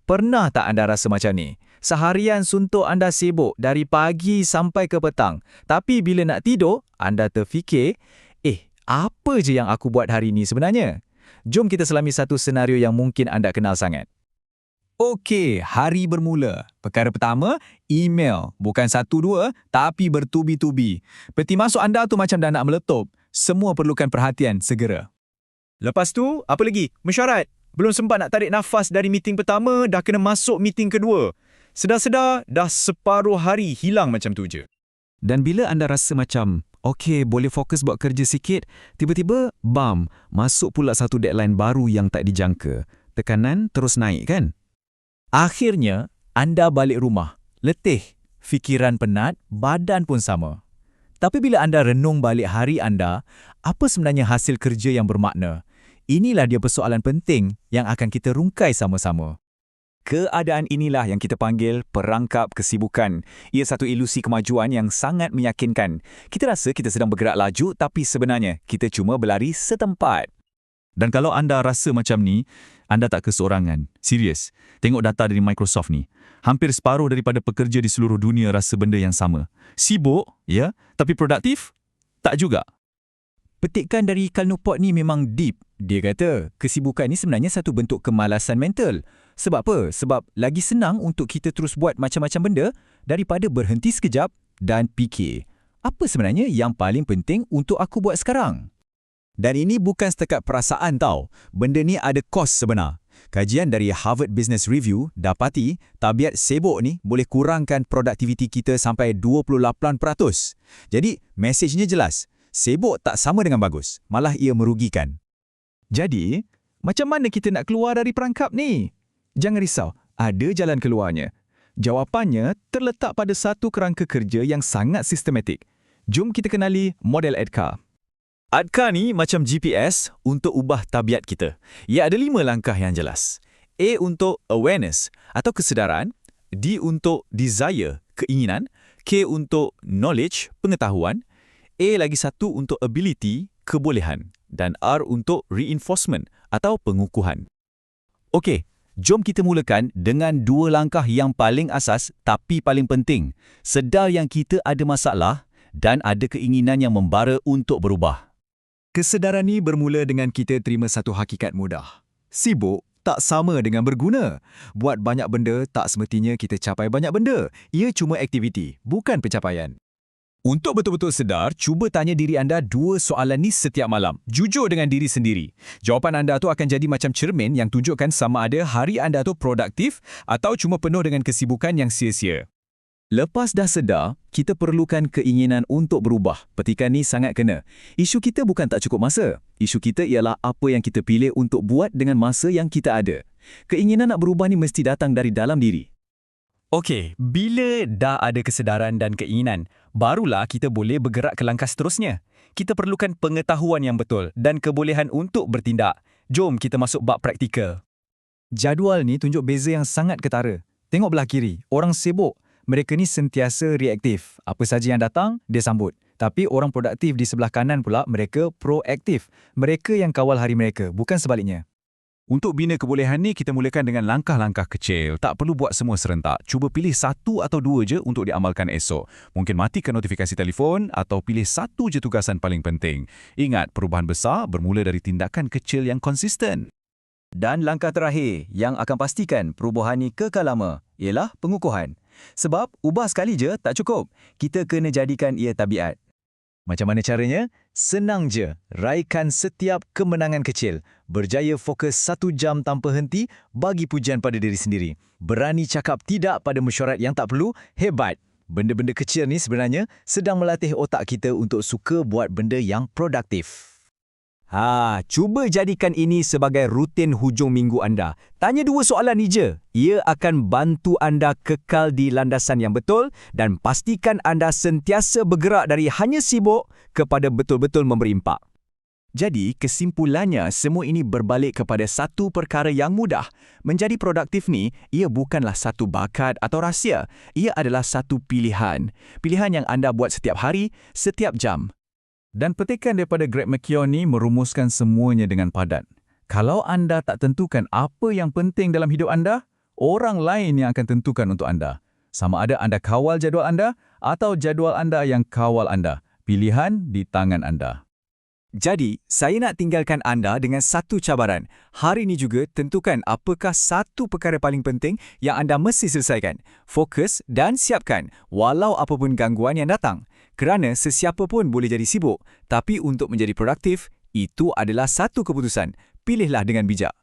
Pernah tak anda rasa macam ni? Seharian suntuk anda sibuk dari pagi sampai ke petang. Tapi bila nak tidur, anda terfikir, apa je yang aku buat hari ni sebenarnya? Jom kita selami satu senario yang mungkin anda kenal sangat. Okey, hari bermula. Perkara pertama, email. Bukan satu dua, tapi bertubi-tubi. Peti masuk anda tu macam dah nak meletup. Semua perlukan perhatian segera. Lepas tu, apa lagi? Mesyuarat. Belum sempat nak tarik nafas dari meeting pertama, dah kena masuk meeting kedua. Sedar-sedar, dah separuh hari hilang macam tu je. Dan bila anda rasa macam, okey, boleh fokus buat kerja sikit, tiba-tiba, bam, masuk pula satu deadline baru yang tak dijangka. Tekanan terus naik kan? Akhirnya, anda balik rumah. Letih, fikiran penat, badan pun sama. Tapi bila anda renung balik hari anda, apa sebenarnya hasil kerja yang bermakna? Inilah dia persoalan penting yang akan kita rungkai sama-sama. Keadaan inilah yang kita panggil perangkap kesibukan. Ia satu ilusi kemajuan yang sangat meyakinkan. Kita rasa kita sedang bergerak laju, tapi sebenarnya kita cuma berlari setempat. Dan kalau anda rasa macam ni, anda tak keseorangan. Serius, tengok data dari Microsoft ni. Hampir separuh daripada pekerja di seluruh dunia rasa benda yang sama. Sibuk, ya, tapi produktif? Tak juga. Petikan dari Cal Newport ni memang deep. Dia kata, kesibukan ni sebenarnya satu bentuk kemalasan mental. Sebab apa? Sebab lagi senang untuk kita terus buat macam-macam benda daripada berhenti sekejap dan fikir, apa sebenarnya yang paling penting untuk aku buat sekarang? Dan ini bukan setakat perasaan tau. Benda ni ada kos sebenar. Kajian dari Harvard Business Review dapati tabiat sibuk ni boleh kurangkan produktiviti kita sampai 28%. Jadi, mesejnya jelas. Sibuk tak sama dengan bagus, malah ia merugikan. Jadi, macam mana kita nak keluar dari perangkap ni? Jangan risau, ada jalan keluarnya. Jawapannya terletak pada satu kerangka kerja yang sangat sistematik. Jom kita kenali model ADKAR. ADKAR ni macam GPS untuk ubah tabiat kita. Ia ada 5 langkah yang jelas. A untuk awareness atau kesedaran, D untuk desire, keinginan, K untuk knowledge, pengetahuan, A lagi satu untuk ability, kebolehan, dan R untuk reinforcement atau pengukuhan. Okey, jom kita mulakan dengan 2 langkah yang paling asas tapi paling penting. Sedar yang kita ada masalah dan ada keinginan yang membara untuk berubah. Kesedaran ni bermula dengan kita terima satu hakikat mudah. Sibuk tak sama dengan berguna. Buat banyak benda tak semestinya kita capai banyak benda. Ia cuma aktiviti, bukan pencapaian. Untuk betul-betul sedar, cuba tanya diri anda 2 soalan ni setiap malam. Jujur dengan diri sendiri. Jawapan anda tu akan jadi macam cermin yang tunjukkan sama ada hari anda tu produktif atau cuma penuh dengan kesibukan yang sia-sia. Lepas dah sedar, kita perlukan keinginan untuk berubah. Petikan ni sangat kena. Isu kita bukan tak cukup masa. Isu kita ialah apa yang kita pilih untuk buat dengan masa yang kita ada. Keinginan nak berubah ni mesti datang dari dalam diri. Okey, bila dah ada kesedaran dan keinginan, barulah kita boleh bergerak ke langkah seterusnya. Kita perlukan pengetahuan yang betul dan kebolehan untuk bertindak. Jom kita masuk bab praktikal. Jadual ni tunjuk beza yang sangat ketara. Tengok belah kiri, orang sibuk. Mereka ni sentiasa reaktif. Apa saja yang datang, dia sambut. Tapi orang produktif di sebelah kanan pula, mereka proaktif. Mereka yang kawal hari mereka, bukan sebaliknya. Untuk bina kebolehan ni, kita mulakan dengan langkah-langkah kecil. Tak perlu buat semua serentak. Cuba pilih 1 atau 2 je untuk diamalkan esok. Mungkin matikan notifikasi telefon atau pilih 1 je tugasan paling penting. Ingat, perubahan besar bermula dari tindakan kecil yang konsisten. Dan langkah terakhir yang akan pastikan perubahan ni kekal lama ialah pengukuhan. Sebab ubah sekali je tak cukup. Kita kena jadikan ia tabiat. Macam mana caranya? Senang je. Raikan setiap kemenangan kecil. Berjaya fokus 1 jam tanpa henti, bagi pujian pada diri sendiri. Berani cakap tidak pada mesyuarat yang tak perlu, hebat. Benda-benda kecil ni sebenarnya sedang melatih otak kita untuk suka buat benda yang produktif. Cuba jadikan ini sebagai rutin hujung minggu anda. Tanya 2 soalan ni je. Ia akan bantu anda kekal di landasan yang betul dan pastikan anda sentiasa bergerak dari hanya sibuk kepada betul-betul memberi impak. Jadi, kesimpulannya semua ini berbalik kepada satu perkara yang mudah. Menjadi produktif ni, ia bukanlah satu bakat atau rahsia. Ia adalah satu pilihan. Pilihan yang anda buat setiap hari, setiap jam. Dan petikan daripada Greg McKeown ni merumuskan semuanya dengan padat. Kalau anda tak tentukan apa yang penting dalam hidup anda, Orang lain yang akan tentukan untuk anda. Sama ada anda kawal jadual anda atau jadual anda yang kawal anda. Pilihan di tangan anda. Jadi, saya nak tinggalkan anda dengan satu cabaran. Hari ini juga tentukan apakah satu perkara paling penting yang anda mesti selesaikan. Fokus dan siapkan walau apapun gangguan yang datang. Kerana sesiapa pun boleh jadi sibuk. Tapi untuk menjadi produktif, itu adalah satu keputusan. Pilihlah dengan bijak.